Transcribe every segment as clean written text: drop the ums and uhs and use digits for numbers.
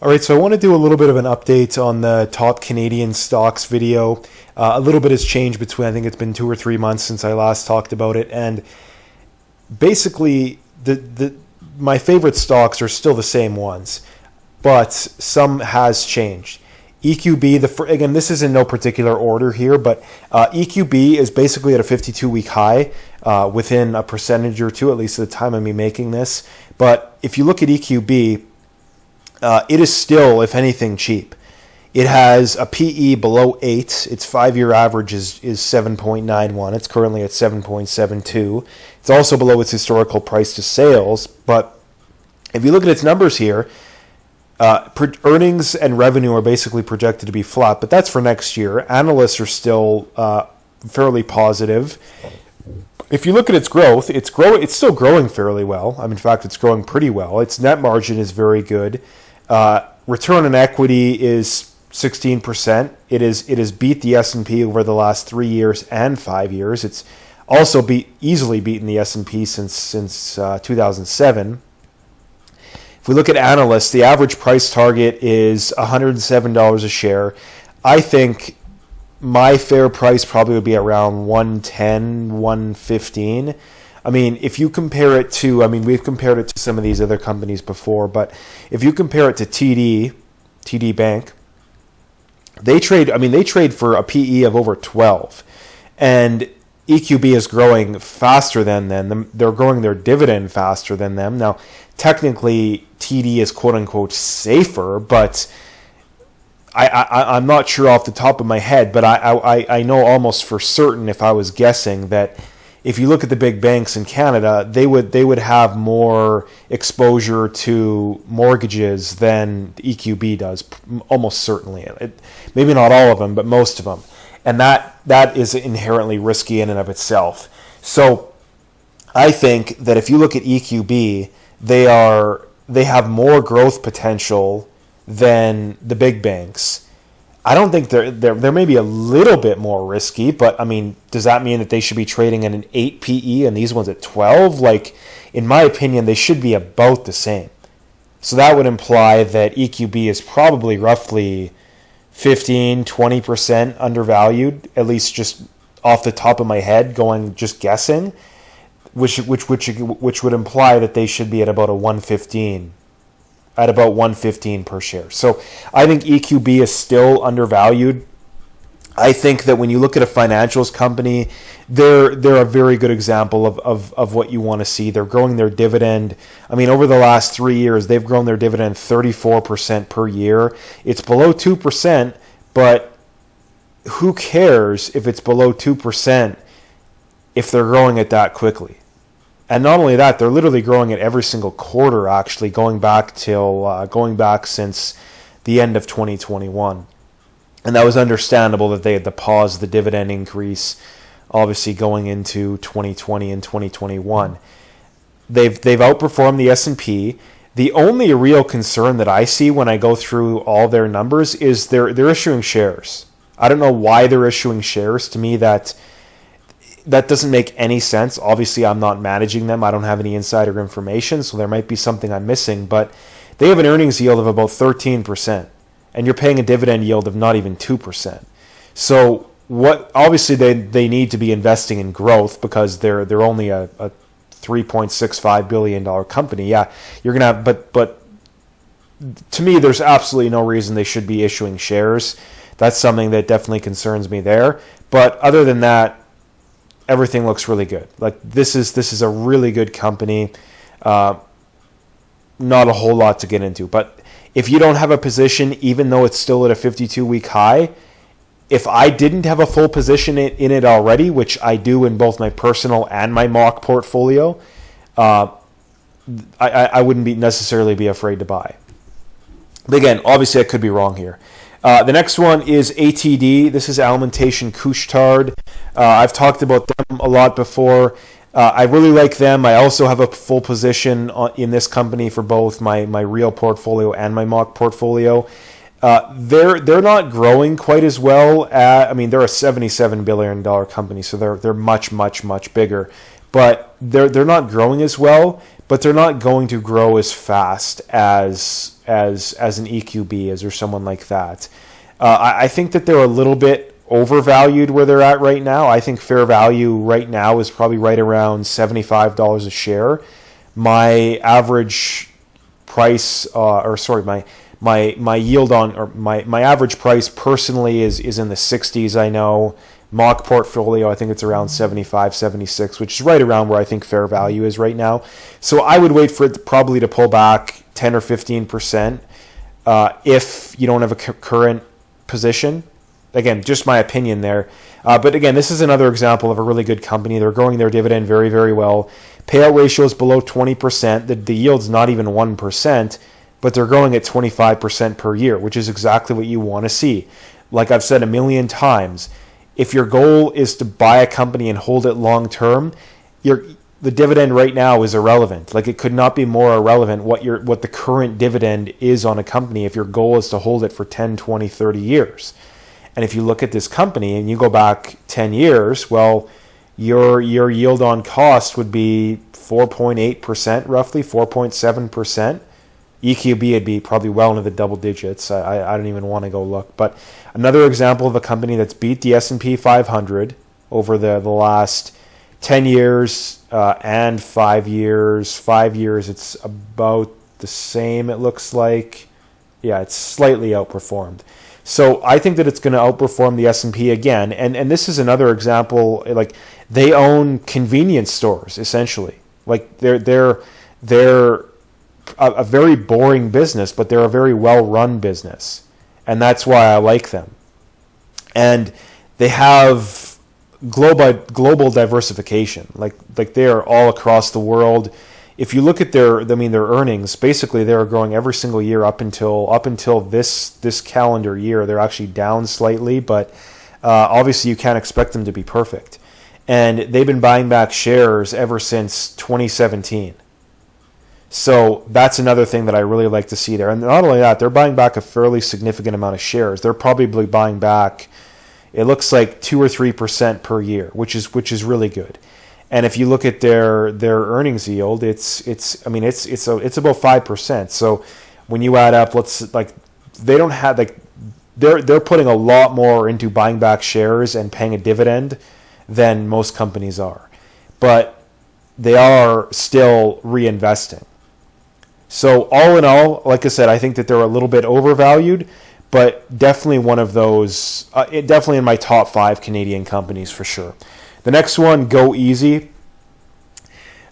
All right, so I want to do a little bit of an update on the top Canadian stocks video. A little bit has changed between, I think it's been 2 or 3 months since I last talked about it. And basically, my favorite stocks are still the same ones, but some has changed. EQB, again, this is in no particular order here, but EQB is basically at a 52-week high within a percentage or two, at least at the time of me making this. But if you look at EQB, it is still, if anything, cheap. It has a PE below 8. Its 5-year average is 7.91. It's currently at 7.72. It's also below its historical price to sales. But if you look at its numbers here, earnings and revenue are basically projected to be flat, but that's for next year. Analysts are still fairly positive. If you look at its growth, it's still growing fairly well. In fact, it's growing pretty well. Its net margin is very good. Return on equity is 16%. It has beat the S&P over the last 3 years and 5 years. It's also easily beaten the S&P since 2007. If we look at analysts, the average price target is $107 a share. I think my fair price probably would be around 110, 115. If you compare it to, we've compared it to some of these other companies before, but if you compare it to TD Bank, they trade for a PE of over 12, and EQB is growing faster than them. They're growing their dividend faster than them. Now, technically, TD is quote unquote safer, but I'm not sure off the top of my head, but I know almost for certain, if I was guessing, that if you look at the big banks in Canada, they would have more exposure to mortgages than EQB does, almost certainly. Maybe not all of them, but most of them. And that is inherently risky in and of itself. So I think that if you look at EQB, they have more growth potential than the big banks. I don't think they're maybe a little bit more risky, but does that mean that they should be trading at an 8 PE and these ones at 12? In my opinion, they should be about the same. So that would imply that EQB is probably roughly 15, 20% undervalued, at least just off the top of my head, just guessing, which would imply that they should be at about 115 per share. So I think EQB is still undervalued. I think that when you look at a financials company, they're a very good example of what you want to see. They're growing their dividend. Over the last 3 years, they've grown their dividend 34% per year. It's below 2%, but who cares if it's below 2% if they're growing it that quickly? And not only that, they're literally growing it every single quarter, actually, going back since the end of 2021. And that was understandable that they had to pause the dividend increase, obviously going into 2020 and 2021. They've outperformed the S&P. The only real concern that I see when I go through all their numbers is they're issuing shares. I don't know why they're issuing shares. To me, that doesn't make any sense. Obviously, I'm not managing them. I don't have any insider information, so there might be something I'm missing. But they have an earnings yield of about 13%, and you're paying a dividend yield of not even 2%. So obviously they need to be investing in growth because they're only a $3.65 billion company. Yeah, you're gonna have, but to me, there's absolutely no reason they should be issuing shares. That's something that definitely concerns me there. But other than that, everything looks really good. This is a really good company. Not a whole lot to get into. But if you don't have a position, even though it's still at a 52-week high, if I didn't have a full position in it already, which I do in both my personal and my mock portfolio, I wouldn't necessarily be afraid to buy. But again, obviously I could be wrong here. The next one is ATD. This is Alimentation Couche-Tard. I've talked about them a lot before. I really like them. I also have a full position in this company for both my real portfolio and my mock portfolio. They're not growing quite as well. They're a $77 billion company, so they're much, much, much bigger. But they're not growing as well. but they're not going to grow as fast as an EQB is or someone like that. I think that they're a little bit overvalued where they're at right now. I think fair value right now is probably right around $75 a share. My average price, my yield on, or my average price personally is in the 60s. I know mock portfolio, I think it's around 75, 76, which is right around where I think fair value is right now. So I would wait for it probably to pull back 10 or 15% if you don't have a current position. Again, just my opinion there. But again, this is another example of a really good company. They're growing their dividend very, very well. Payout ratio is below 20%. The yield's not even 1%, but they're growing at 25% per year, which is exactly what you want to see. Like I've said a million times, if your goal is to buy a company and hold it long term, the dividend right now is irrelevant. Like, it could not be more irrelevant what the current dividend is on a company if your goal is to hold it for 10, 20, 30 years. And if you look at this company and you go back 10 years, well, your yield on cost would be 4.8%, roughly 4.7%. EQB would be probably well into the double digits. I don't even want to go look. But another example of a company that's beat the S&P 500 over the last 10 years and 5 years. 5 years, it's about the same, it looks like. Yeah, it's slightly outperformed. So I think that it's going to outperform the S&P again. And this is another example. Like, they own convenience stores, essentially. Like, they're a very boring business, but they're a very well-run business. And that's why I like them. And they have global diversification. Like they are all across the world. If you look at their earnings, basically they're growing every single year up until this calendar year. They're actually down slightly, but obviously you can't expect them to be perfect. And they've been buying back shares ever since 2017. So that's another thing that I really like to see there. And not only that, they're buying back a fairly significant amount of shares. They're probably buying back, it looks like 2 or 3% per year, which is really good. And if you look at their earnings yield, it's about 5%. So when you add up, they're putting a lot more into buying back shares and paying a dividend than most companies are, but they are still reinvesting. So all in all, like I said, I think that they're a little bit overvalued, but definitely one of those, definitely in my top 5 Canadian companies for sure. The next one, Go Easy.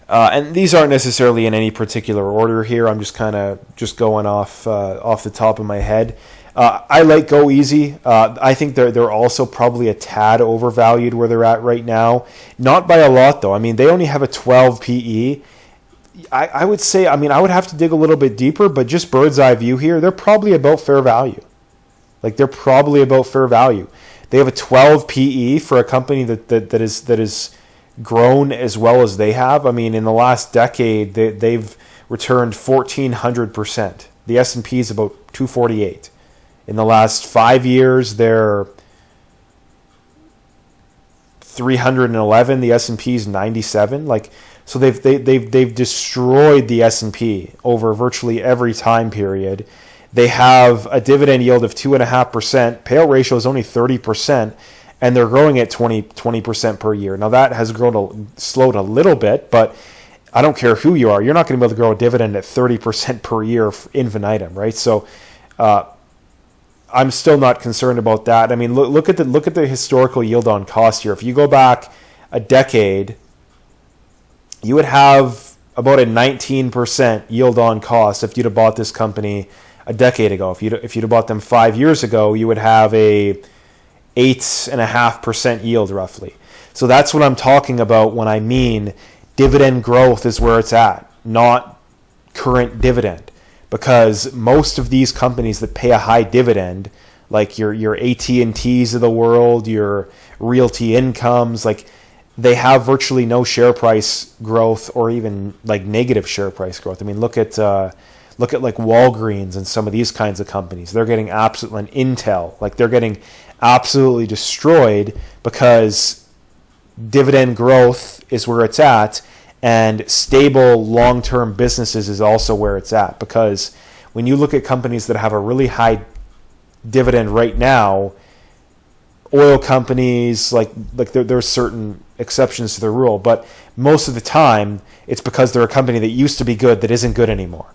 And these aren't necessarily in any particular order here. I'm just going off the top of my head. I like Go Easy. I think they're also probably a tad overvalued where they're at right now. Not by a lot, though. I mean, they only have a 12 PE. I would say, I would have to dig a little bit deeper, but just bird's eye view here, they're probably about fair value. They're probably about fair value. They have a 12 PE for a company that is grown as well as they have. In the last decade, they've returned 1,400%. The S&P is about 248. In the last 5 years, they're 311. The S&P is 97. So they've destroyed the S&P over virtually every time period. They have a dividend yield of 2.5%. Payout ratio is only 30%, and they're growing at 20% per year. Now that has slowed a little bit, but I don't care who you are, you're not going to be able to grow a dividend at 30% per year infinitum, right? So I'm still not concerned about that. Look at the historical yield on cost here. If you go back a decade, you would have about a 19% yield on cost if you'd have bought this company a decade ago. If you'd have bought them 5 years ago, you would have a 8.5% yield roughly. So that's what I'm talking about when I mean dividend growth is where it's at, not current dividend. Because most of these companies that pay a high dividend, like your AT&Ts of the world, your Realty Incomes, they have virtually no share price growth or even negative share price growth. Look at Walgreens and some of these kinds of companies. They're getting and Intel, they're getting absolutely destroyed because dividend growth is where it's at, And stable long-term businesses is also where it's at, because when you look at companies that have a really high dividend right now, oil companies, like there are certain exceptions to the rule, but most of the time it's because they're a company that used to be good that isn't good anymore,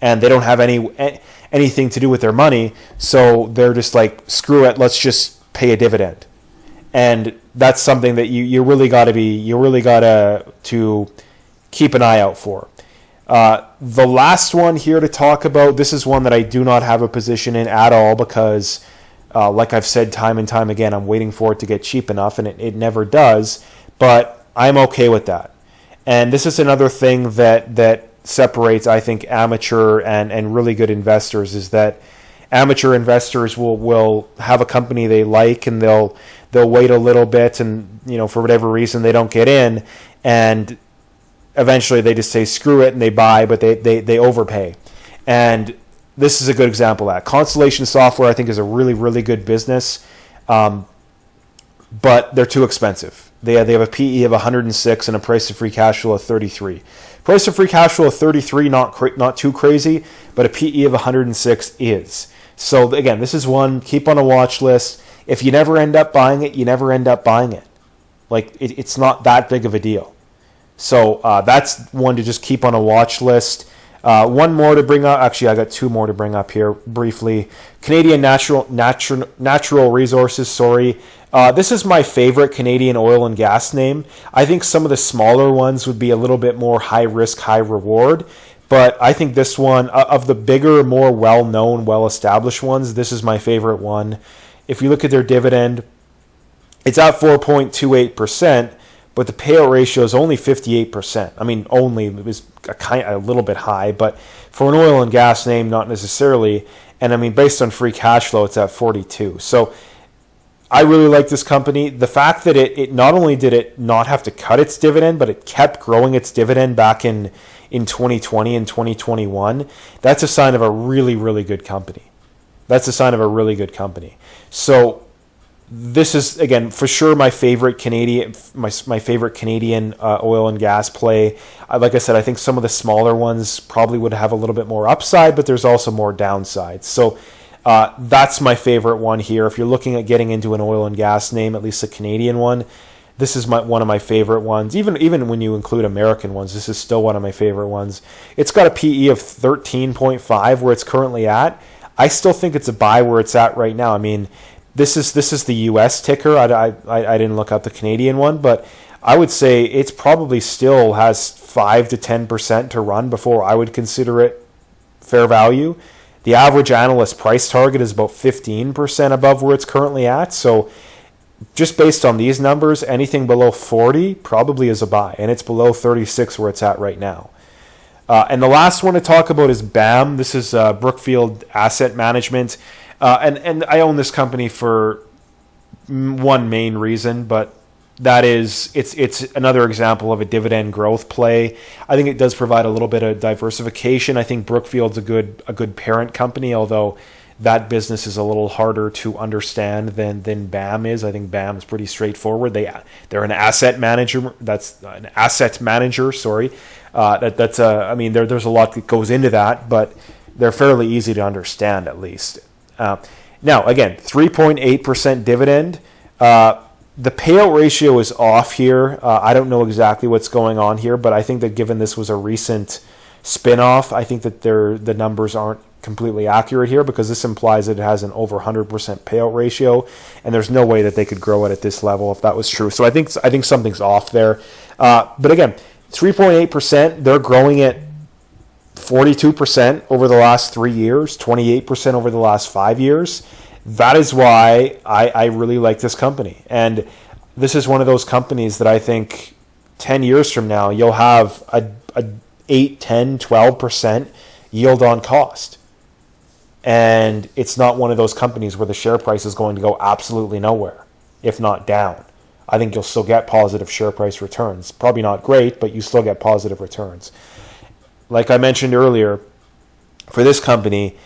and they don't have anything to do with their money, so they're just like, screw it, let's just pay a dividend. And that's something that you really got to keep an eye out for. The last one here to talk about, this is one that I do not have a position in at all, because like I've said time and time again, I'm waiting for it to get cheap enough, and it never does, but I'm okay with that. And this is another thing that separates, I think, amateur and really good investors, is that amateur investors will have a company they like, and they'll wait a little bit, and for whatever reason they don't get in, and eventually they just say screw it and they buy, but they overpay. And this is a good example of that. Constellation Software, I think, is a really, really good business, but they're too expensive. They have a PE of 106 and a price to free cash flow of 33. Price to free cash flow of 33, not too crazy, but a PE of 106 is. So again, this is one, keep on a watch list. If you never end up buying it, you never end up buying it. Like, it's not that big of a deal. So that's one to just keep on a watch list. One more to bring up. Actually, I got two more to bring up here briefly. Canadian Natural Resources, sorry. This is my favorite Canadian oil and gas name. I think some of the smaller ones would be a little bit more high risk, high reward. But I think this one, of the bigger, more well-known, well-established ones, this is my favorite one. If you look at their dividend, it's at 4.28%, but the payout ratio is only 58%. I mean, only, it was a little bit high, but for an oil and gas name, not necessarily. And I mean, based on free cash flow, it's at 42. So I really like this company. The fact that it not only did it not have to cut its dividend, but it kept growing its dividend back in 2020 and 2021, that's a sign of a really, really good company. That's a sign of a really good company. So this is, again, for sure my favorite Canadian, my favorite Canadian oil and gas play. Like I said, I think some of the smaller ones probably would have a little bit more upside, but there's also more downsides. So that's my favorite one here. If you're looking at getting into an oil and gas name, at least a Canadian one, this is one of my favorite ones. Even when you include American ones, this is still one of my favorite ones. It's got a PE of 13.5 where it's currently at. I still think it's a buy where it's at right now. I mean, this is the U.S. ticker. I didn't look up the Canadian one, but I would say it's probably still has 5 to 10% to run before I would consider it fair value. The average analyst price target is about 15% above where it's currently at. So just based on these numbers, anything below 40 probably is a buy, and it's below 36 where it's at right now. And the last one to talk about is BAM. This is Brookfield Asset Management. And I own this company for one main reason, but that is it's another example of a dividend growth play. I think it does provide a little bit of diversification. I think Brookfield's a good parent company, although that business is a little harder to understand than BAM is. I think BAM is pretty straightforward. They're an asset manager. That's an asset manager. Sorry, that's I mean, there's a lot that goes into that, but they're fairly easy to understand at least. Now, again, 3.8% dividend. The payout ratio is off here. I don't know exactly what's going on here, but I think that given this was a recent spin-off, I think that the numbers aren't completely accurate here, because this implies that it has an over 100% payout ratio, and there's no way that they could grow it at this level if that was true. So I think something's off there. But again, 3.8%, they're growing it 42% over the last 3 years, 28% over the last 5 years. That is why I really like this company. And this is one of those companies that I think 10 years from now, you'll have a 8, 10, 12% yield on cost. And it's not one of those companies where the share price is going to go absolutely nowhere, if not down. I think you'll still get positive share price returns. Probably not great, but you still get positive returns. Like I mentioned earlier, for this company,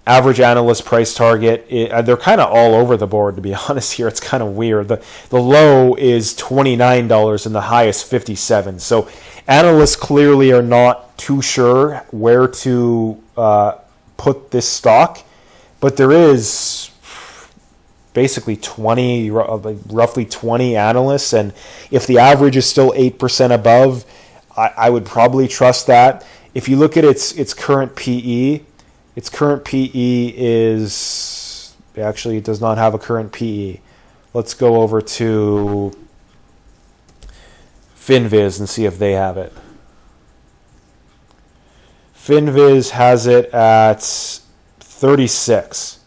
average analyst price target, they're kind of all over the board, to be honest here. It's kind of weird. The low is $29 and the high is $57. So Analysts clearly are not too sure where to put this stock, but there is basically roughly 20 analysts, and if the average is still 8% above, I would probably trust that. If you look at its current PE, is actually, it does not have a current PE. Let's go over to FinViz and see if they have it. FinViz has it at 36.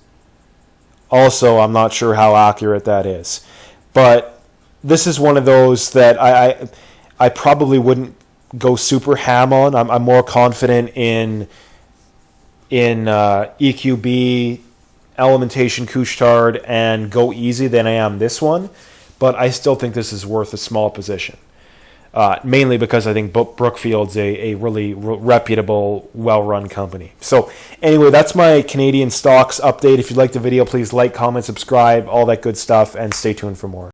Also, I'm not sure how accurate that is. But this is one of those that I probably wouldn't go super ham on. I'm more confident in EQB, Elementation Couche-Tard, and Go Easy than I am this one. But I still think this is worth a small position. Mainly because I think Brookfield's a really reputable, well-run company. So anyway, that's my Canadian stocks update. If you liked the video, please like, comment, subscribe, all that good stuff, and stay tuned for more.